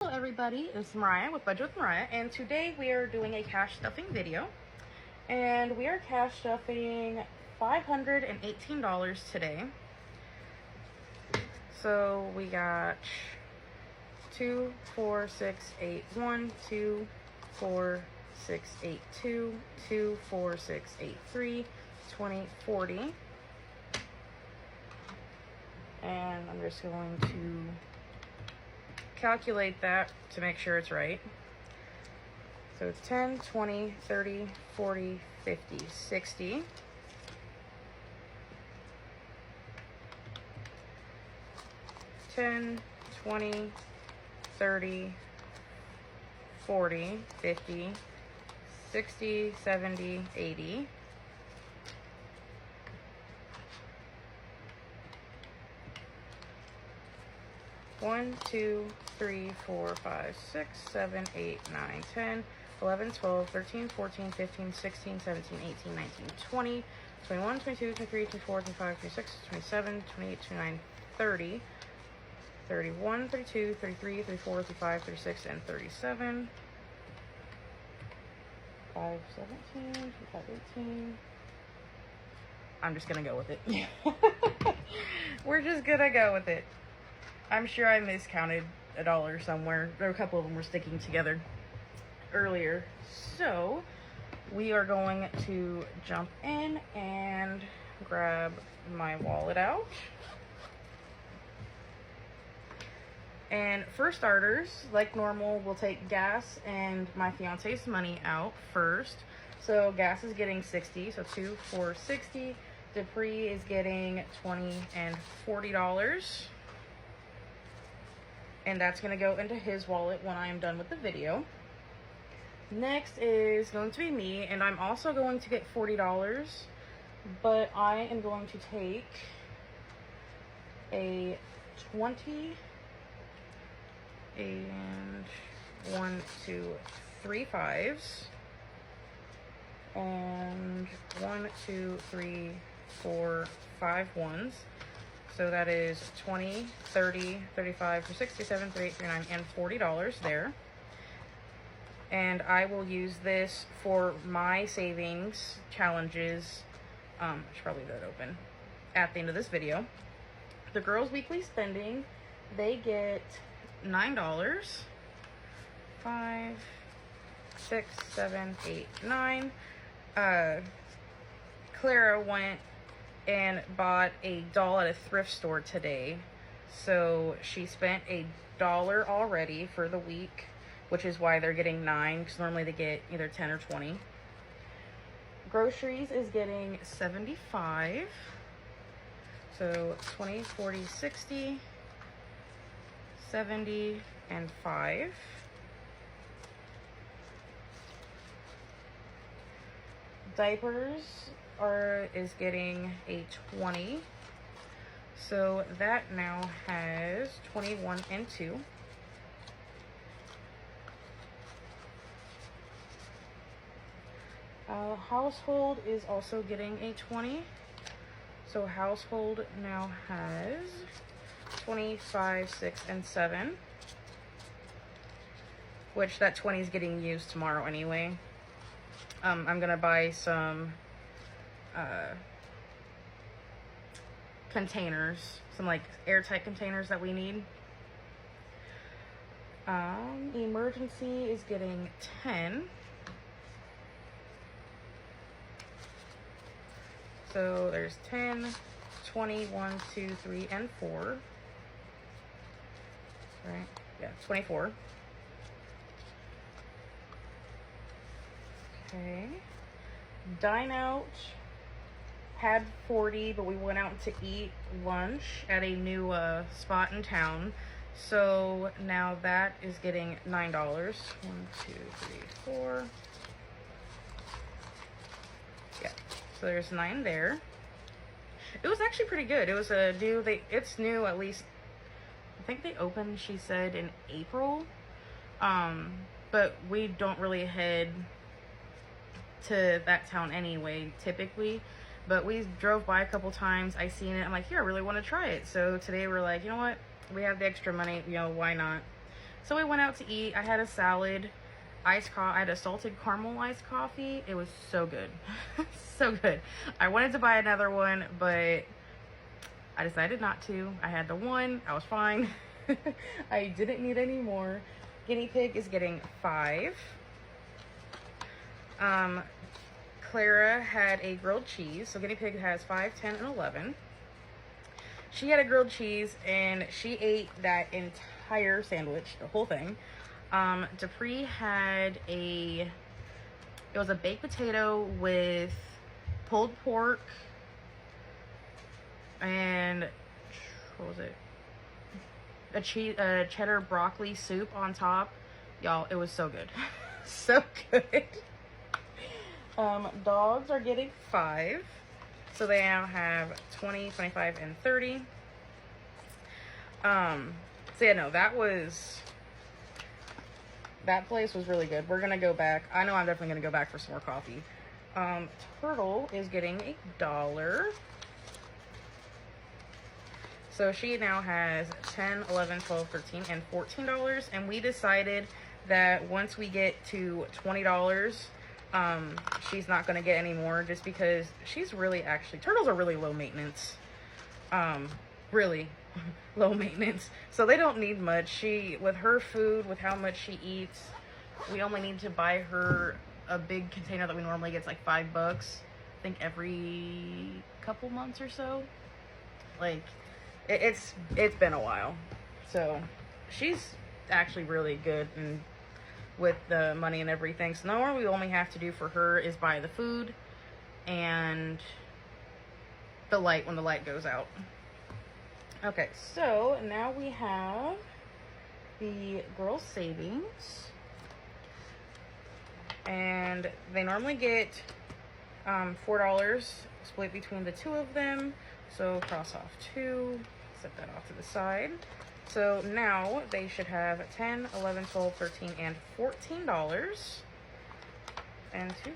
Hello everybody, it's Mariah with Budget with Mariah, and today we are doing a cash stuffing video. And we are cash stuffing $518 today. So we got 2, 4, 6, 8, 1, 2, 4, 6, 8, 2, 2, 4, 6, 8, 3, 20, 40. And I'm just going to calculate that to make sure it's right. So it's 10, 20, 30, 40, 50, 60. $10, 20, 30, 40, 50, 60, 70, 80. One, 2, 3, 4, 5, 6, 7, 8, 9, 10, 11, 12, 13, 14, 15, 16, 17, 18, 19, 20, 21, 22, 23, 24, 25, 26, 27, 28, 29, 30, 31, 32, 33, 34, 35, 36, and 37. 5, 17, 5, 18. I'm just gonna go with it. We're just gonna go with it. I'm sure I miscounted a dollar somewhere. There were a couple of them were sticking together earlier. So we are going to jump in and grab my wallet out. And for starters, like normal, we'll take gas and my fiance's money out first. So gas is getting 60, so 2, 4, 60. Dupree is getting $20 and $40. And that's going to go into his wallet when I am done with the video. Next is going to be me, and I'm also going to get $40, but I am going to take a 20 and 1, 2, 3 5s, and 1, 2, 3, 4, 5 1s. So that is 20, 30, 35, 67, 38, 39, and $40 there. And I will use this for my savings challenges. I should probably leave that open at the end of this video. The girls' weekly spending, they get $9. 5, 6, 7, 8, 9. Clara went and bought a doll at a thrift store today. So she spent $1 already for the week, which is why they're getting 9, because normally they get either 10 or 20. Groceries is getting 75. So 20, 40, 60, 70, and 5. Diapers is getting a 20. So that now has 21 and 2. Household is also getting a 20. So household now has 25, 6, and 7. Which that 20 is getting used tomorrow anyway. I'm gonna buy some containers, some like airtight containers that we need. Emergency is getting 10. So there's 10, 20, 1, 2, 3, and 4. Right? Yeah, 24. Okay. Dine out had 40, but we went out to eat lunch at a new spot in town. So now that is getting $9. 1, 2, 3, 4. Yeah. So there's 9 there. It was actually pretty good. It was a new, it's new at least, I think they opened, she said, in April. But we don't really head to that town anyway, typically. But we drove by a couple times. I seen it. I'm like, here, I really want to try it. So today we're like, you know what? We have the extra money. You know, why not? So we went out to eat. I had a salad, I had a salted caramel iced coffee. It was so good. So good. I wanted to buy another one, but I decided not to. I had the one. I was fine. I didn't need any more. Guinea pig is getting 5. Clara had a grilled cheese. So guinea pig has 5, 10, and 11. She had a grilled cheese and she ate that entire sandwich, the whole thing. Dupree had it was a baked potato with pulled pork and, what was it? A cheddar broccoli soup on top. Y'all, it was so good. So good. Dogs are getting 5. So they now have 20, 25, and 30. So yeah, no, that place was really good. We're gonna go back. I know I'm definitely gonna go back for some more coffee. Turtle is getting $1. So she now has 10, 11, 12, 13, and $14. And we decided that once we get to $20, she's not going to get any more, just because she's really turtles are really low maintenance. Really low maintenance. So they don't need much. With her food, with how much she eats, we only need to buy her a big container that we normally get like $5. I think every couple months or so. Like, it's been a while. So she's actually really good and with the money and everything. So now what we only have to do for her is buy the food and the light when the light goes out. Okay, so now we have the girls' savings. And they normally get $4 split between the two of them. So cross off 2, set that off to the side. So now they should have 10, 11, 12, 13, and $14. And to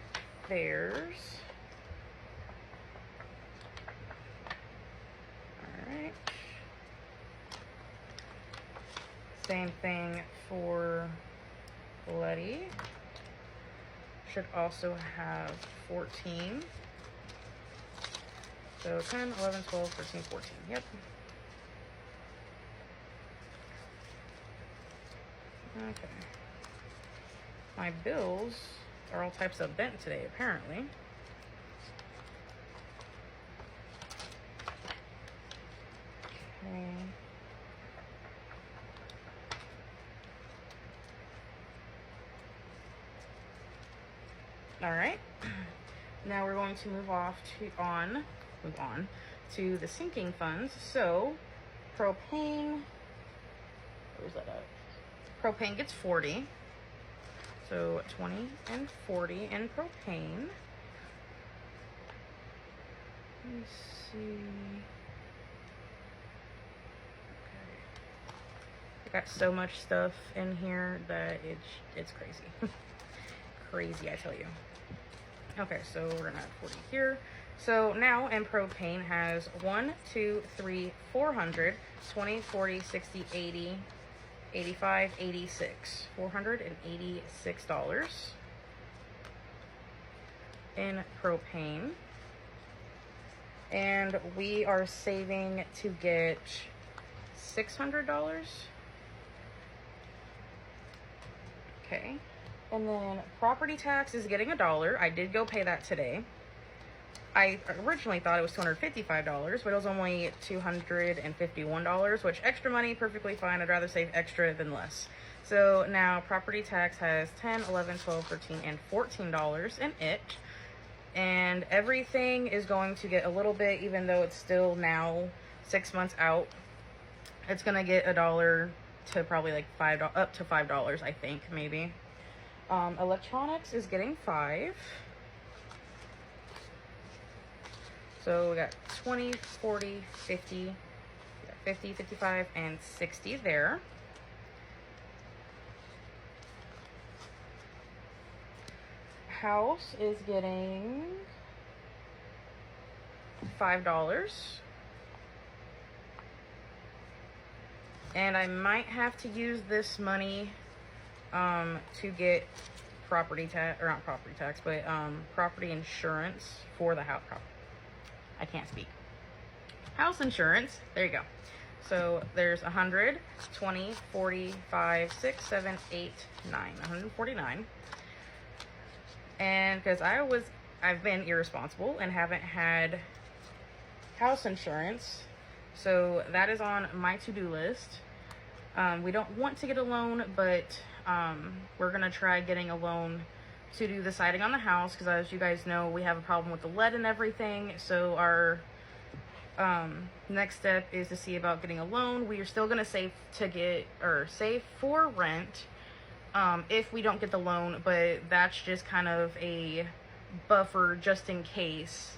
theirs. Alright. Same thing for Letty. Should also have 14. So 10, 11, 12, 13, 14. Yep. Okay. My bills are all types of bent today, apparently. Okay. All right. Now we're going to move on to the sinking funds. So propane, where's that at? Propane gets 40. So 20 and 40 in propane. Let me see. Okay. I got so much stuff in here that it's crazy. Crazy, I tell you. Okay, so we're gonna have 40 here. So now in propane has 1, 2, 3, 400, 20, 40, 60, 80, 85, 86. $486 in propane. And we are saving to get $600. Okay. And then property tax is getting $1. I did go pay that today. I originally thought it was $255, but it was only $251, which extra money, perfectly fine. I'd rather save extra than less. So now property tax has 10, 11, 12, 13, and $14 in it. And everything is going to get a little bit, even though it's still now 6 months out. It's going to get $1 to probably like $5, up to $5, I think, maybe. Electronics is getting 5. So we got 20, 40, 50, 50, 55, and 60 there. House is getting $5. And I might have to use this money to get property tax, or not property tax, but property insurance for the house. I can't speak. House insurance. There you go. So there's 100, 20, 40, 5, 6, 7, 8, 9, 149. And because I've been irresponsible and haven't had house insurance, so that is on my to-do list. We don't want to get a loan, but we're gonna try getting a loan to do the siding on the house, because as you guys know, we have a problem with the lead and everything. So our next step is to see about getting a loan. We are still gonna save for rent if we don't get the loan, but that's just kind of a buffer just in case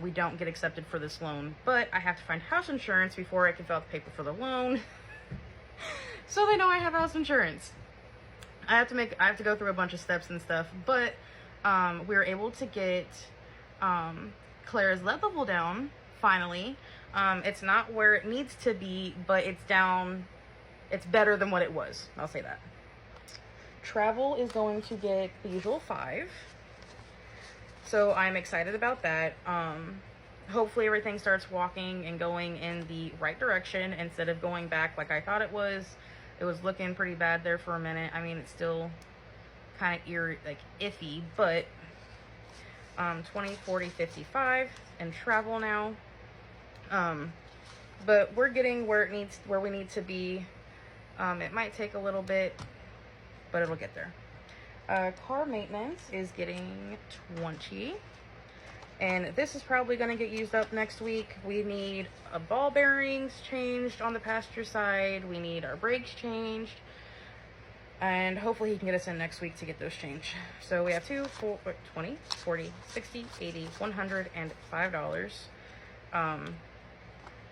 we don't get accepted for this loan. But I have to find house insurance before I can fill out the paper for the loan. So they know I have house insurance. I have to go through a bunch of steps and stuff, but we were able to get Claire's lead level down finally. It's not where it needs to be, but it's down. It's better than what it was. I'll say that. Travel is going to get the usual 5. So I'm excited about that. Hopefully everything starts walking and going in the right direction instead of going back like I thought it was. It was looking pretty bad there for a minute. I mean, it's still kind of iffy, but 20, 40, 55 and travel now. But we're getting where we need to be. It might take a little bit, but it'll get there. Car maintenance is getting 20. And this is probably going to get used up next week. We need ball bearings changed on the passenger side. We need our brakes changed. And hopefully he can get us in next week to get those changed. So we have 20, 40, 60, 80, 100, and $5.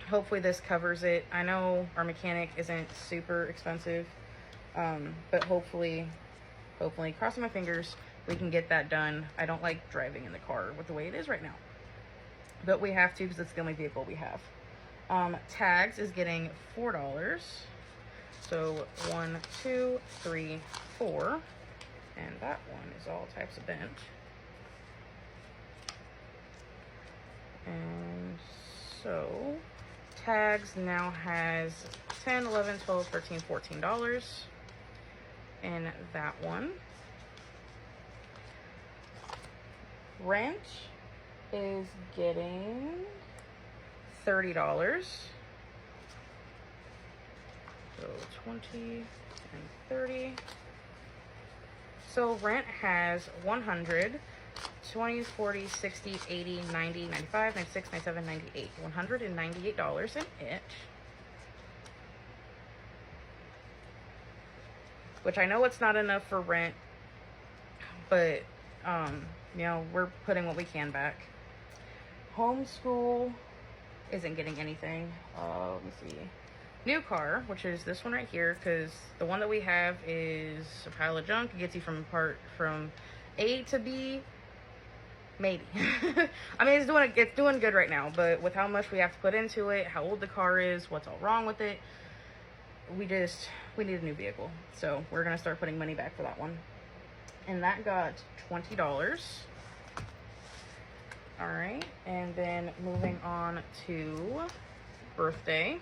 Hopefully this covers it. I know our mechanic isn't super expensive. But hopefully, crossing my fingers, we can get that done. I don't like driving in the car with the way it is right now, but we have to because it's the only vehicle we have. Tags is getting $4. So 1, 2, 3, 4. And that one is all types of bent. And so tags now has 10, 11, 12, 13, $14 in that one. Rent is getting $30. So 20 and 30. So rent has 100, 20, 40, 60, 80, 90, 95, 96, 97, 98. $198 in it. Which I know it's not enough for rent, but you know, we're putting what we can back. Homeschool isn't getting anything. Let me see. New car, which is this one right here, because the one that we have is a pile of junk. It gets you from A to B, maybe. I mean, it's doing good right now, but with how much we have to put into it, how old the car is, what's all wrong with it, we need a new vehicle. So we're gonna start putting money back for that one. And that got $20. All right, and then moving on to birthday.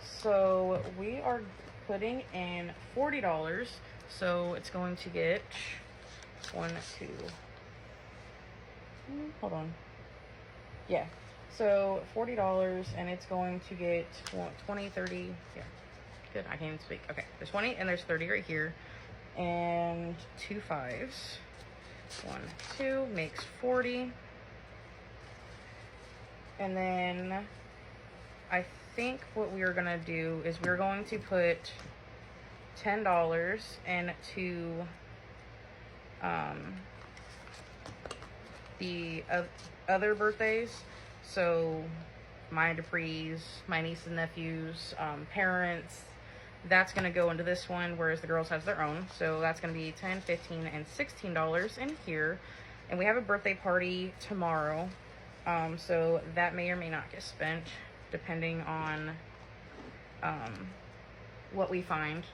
So we are putting in $40. So it's going to get hold on. Yeah. So $40, and it's going to get 20, 30. Yeah. Good. I can't even speak. Okay. There's 20 and there's 30 right here. And 2 5s. 1, 2 makes 40. And then I think what we are gonna do is we're going to put $10 into the other birthdays. So my Dupree's, my niece and nephews, parents. That's going to go into this one, whereas the girls have their own. So that's going to be $10, $15, and $16 in here. And we have a birthday party tomorrow. So that may or may not get spent, depending on what we find.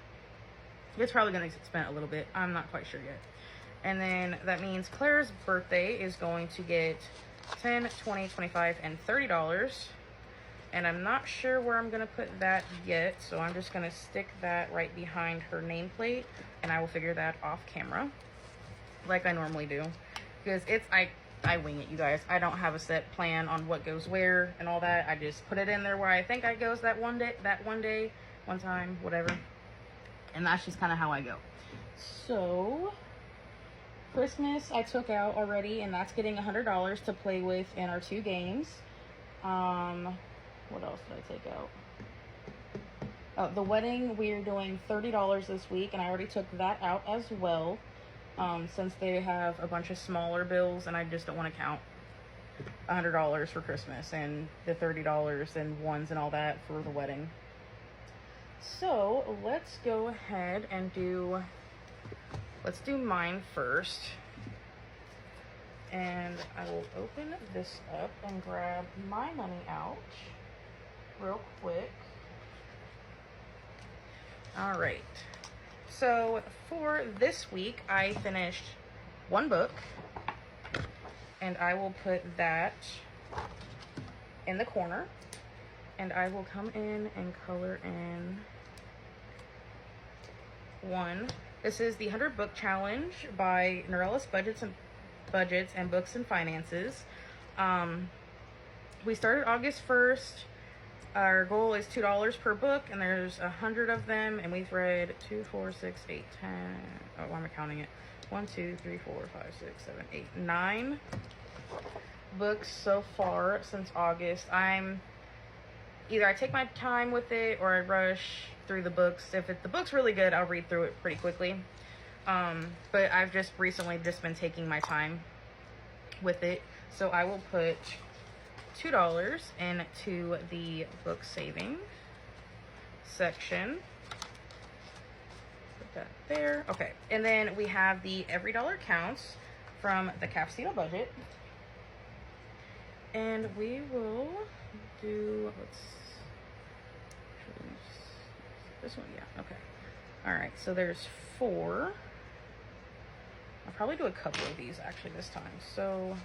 It's probably going to expand a little bit. I'm not quite sure yet. And then that means Claire's birthday is going to get $10, $20, $25, and $30. And I'm not sure where I'm going to put that yet, so I'm just going to stick that right behind her nameplate, and I will figure that off camera, like I normally do. Because I wing it, you guys. I don't have a set plan on what goes where and all that. I just put it in there where I think it goes that one day, one time, whatever. And that's just kind of how I go. So Christmas I took out already, and that's getting $100 to play with in our 2 games. What else did I take out? Oh, the wedding, we're doing $30 this week, and I already took that out as well, since they have a bunch of smaller bills, and I just don't want to count $100 for Christmas and the $30 and ones and all that for the wedding. So let's go ahead and let's do mine first. And I will open this up and grab my money out real quick. All right. So for this week, I finished 1 book, and I will put that in the corner. And I will come in and color in 1. This is the 100 Book Challenge by Norellis Budgets and Books and Finances. We started August 1st. Our goal is $2 per book, and there's 100 of them, and we've read 2, 4, 6, 8, 10. Oh, why am I counting it? 1, 2, 3, 4, 5, 6, 7, 8, 9 books so far since August. Either I take my time with it or I rush through the books. If the book's really good, I'll read through it pretty quickly. But I've just recently been taking my time with it. So I will put $2 into the book saving section. Put that there. Okay. And then we have the Every Dollar Counts from the Cafecito budget. And we will do, this one, yeah, okay. All right, so there's 4. I'll probably do a couple of these actually this time. So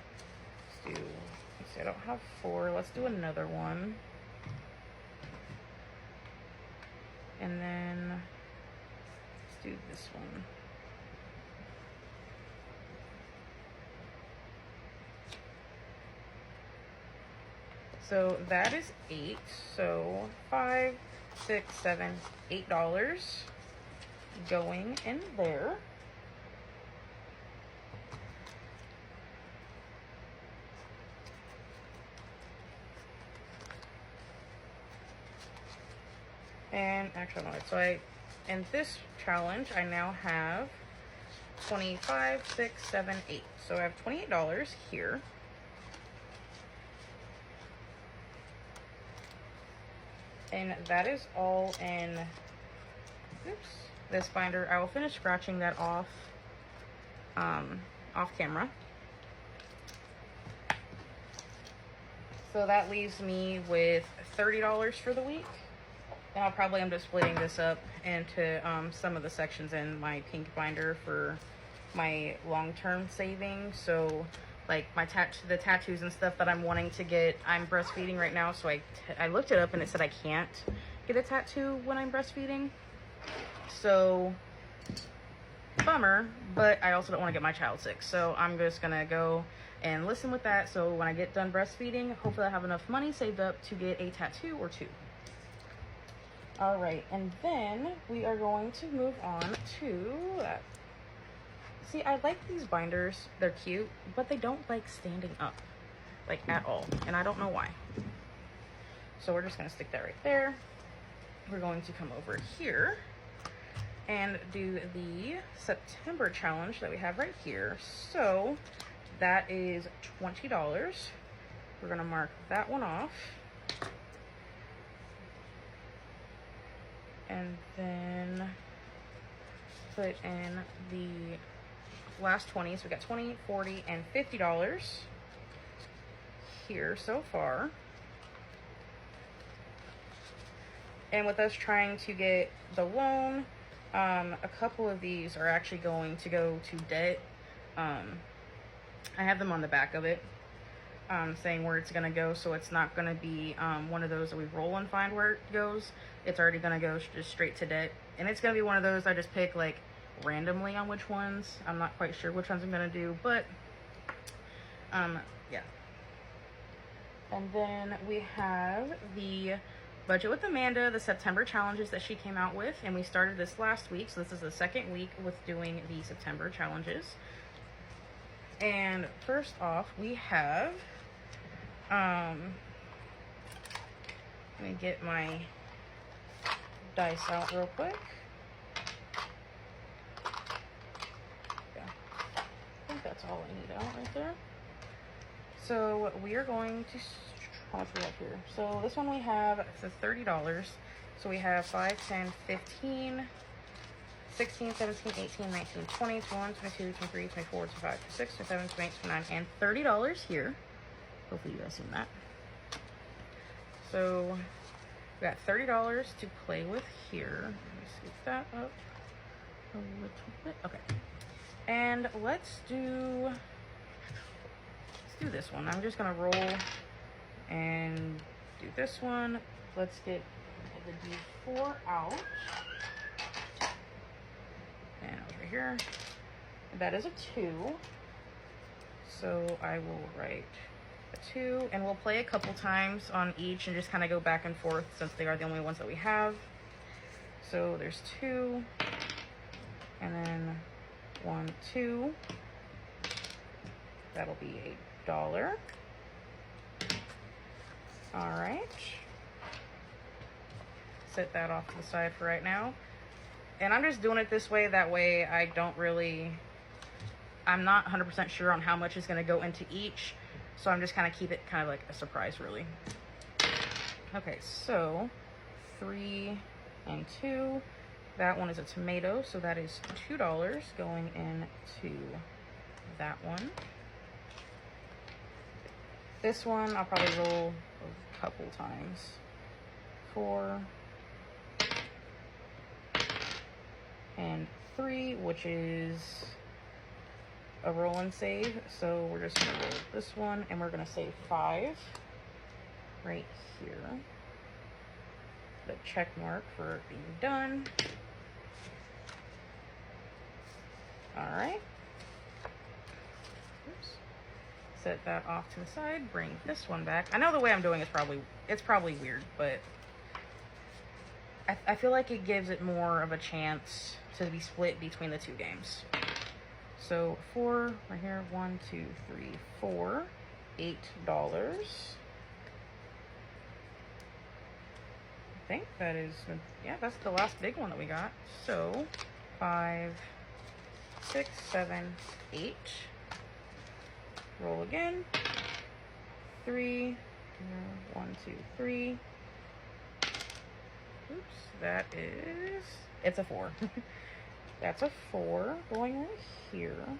let's see, I don't have 4. Let's do another one. And then let's do this one. So that is 8. So $5, $6, $7, $8 going in there. And actually, so in this challenge, I now have 25, 6, 7, 8. So I have $28 here. And that is all in, this binder. I will finish scratching that off, off camera. So that leaves me with $30 for the week. And I'll probably end up splitting this up into some of the sections in my pink binder for my long-term savings. So like the tattoos and stuff that I'm wanting to get. I'm breastfeeding right now, so I looked it up and it said I can't get a tattoo when I'm breastfeeding. So bummer, but I also don't want to get my child sick. So I'm just gonna go and listen with that. So when I get done breastfeeding, hopefully I have enough money saved up to get a tattoo or 2. All right, and then we are going to move on to that. See, I like these binders. They're cute, but they don't like standing up, like at all. And I don't know why. So we're just gonna stick that right there. We're going to come over here and do the September challenge that we have right here. So that is $20. We're gonna mark that one off. And then put in the last 20. So we got 20, 40, and $50 here so far. And with us trying to get the loan, a couple of these are actually going to go to debt. I have them on the back of it, saying where it's going to go, so it's not going to be one of those that we roll and find where it goes. It's already going to go just straight to debt. And it's going to be one of those I just pick like randomly on which ones. I'm not quite sure which ones I'm going to do, but yeah. And then we have the Budget with Amanda, the September challenges that she came out with, and we started this last week, so this is the second week with doing the September challenges. And first off, we have, let me get my dice out real quick. Yeah, I think that's all I need out right there. So we are going to, how much we have here? So this one we have for $30. So we have 5, 10, 15, 16, 17, 18, 19, 20, 21, 22, 23, 24, 25, 26, 27, 28, 29, and $30 here. Hopefully you guys seen that. So we got $30 to play with here. Let me scoop that up a little bit. Okay. And let's do this one. I'm just gonna roll and do this one. Let's get the D4 out. And over here, that is a 2. So I will write a 2, and we'll play a couple times on each and just kind of go back and forth since they are the only ones that we have. So there's 2, and then 1, 2. That'll be $1. All right. Set that off to the side for right now. And I'm just doing it this way. That way I don't really, I'm not 100% sure on how much is going to go into each. So I'm just kind of keep it kind of like a surprise, really. Okay, so 3 and 2. That one is a tomato. So that is $2 going into that one. This one I'll probably roll a couple times. 4 and 3, which is a roll and save. So we're just gonna roll this one, and we're gonna save 5 right here. The check mark for it being done. All right. Oops. Set that off to the side. Bring this one back. I know the way I'm doing is probably weird, but I feel like it gives it more of a chance to be split between the 2 games. So 4 right here. 1, 2, 3, 4. $8. I think that is, yeah, that's the last big one that we got. So 5, 6, 7, 8. Roll again. 3. 1, 2, 3. Oops, that is, it's a 4. That's a 4 going right here. I'm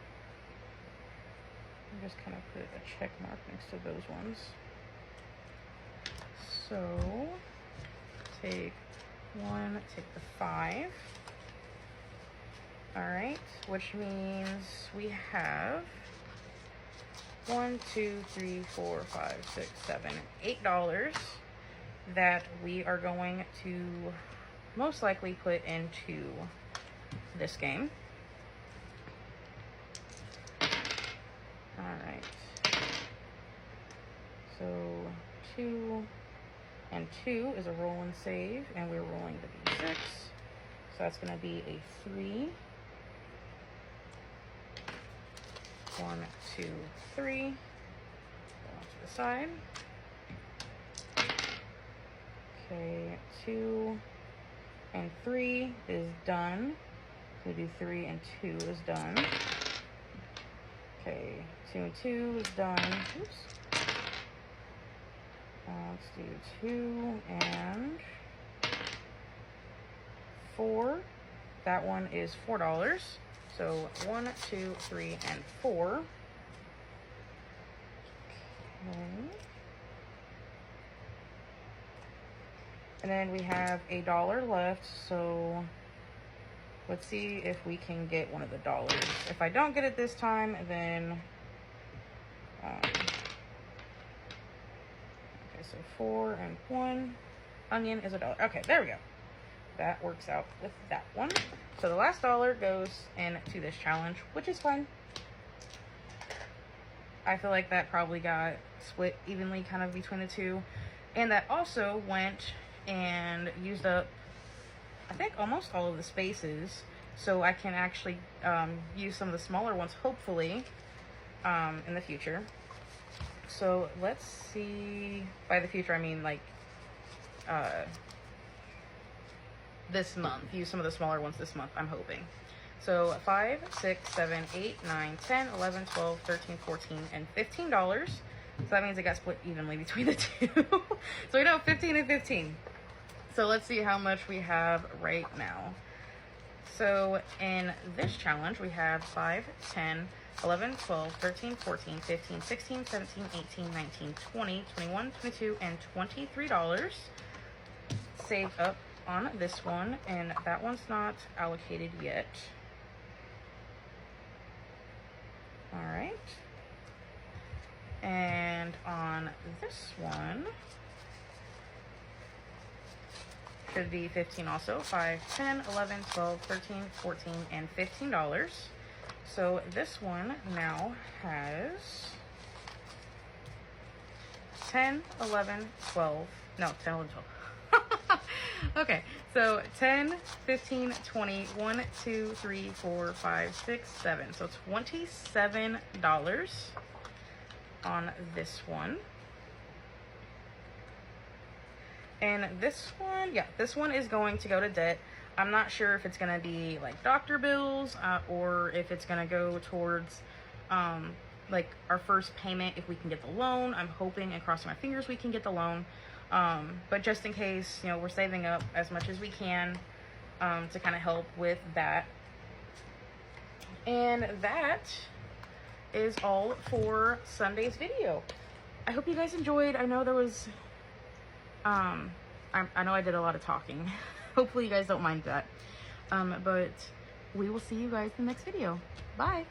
just kind of put a check mark next to those ones. So take 1, take the 5. All right, which means we have 1, 2, 3, 4, 5, 6, 7, $8 that we are going to most likely put into this game. All right. So 2 and 2 is a roll and save, and we're rolling the D6. So that's going to be a 3. 1, 2, 3. Go off to the side. Okay, 2 and 3 is done. So we do 3 and 2 is done. Okay, 2 and 2 is done. Oops. Let's do 2 and 4. That one is $4. So 1, 2, 3, and 4. Okay. And then we have $1 left, so let's see if we can get one of the dollars. If I don't get it this time, then okay, so 4 and 1 onion is $1. Okay, there we go. That works out with that one. So the last dollar goes into this challenge, which is fun. I feel like that probably got split evenly kind of between the two. And that also went and used up, I think, almost all of the spaces. So I can actually use some of the smaller ones, hopefully, in the future. So let's see. By the future, I mean like this month. Use some of the smaller ones this month, I'm hoping. So 5, 6, 7, 8, 9, 10, 11, 12, 13, 14, and $15. So that means it got split evenly between the two. So we know 15 and 15. So let's see how much we have right now. So in this challenge, we have 5, 10, 11, 12, 13, 14, 15, 16, 17, 18, 19, 20, 21, 22, and $23 saved up on this one, and that one's not allocated yet. All right. And on this one, should be 15 also. 5, 10, 11, 12, 13, 14, and $15. So this one now has 10, 11, 12. No, 10, 11, 12. Okay, so 10, 15, 20, 1, 2, 3, 4, 5, 6, 7. So $27 on this one. And this one, yeah, this one is going to go to debt. I'm not sure if it's going to be like doctor bills or if it's going to go towards like our first payment if we can get the loan. I'm hoping and crossing my fingers we can get the loan. But just in case, you know, we're saving up as much as we can to kind of help with that. And that is all for Sunday's video. I hope you guys enjoyed. I know there was, I know I did a lot of talking. Hopefully you guys don't mind that. But we will see you guys in the next video. Bye.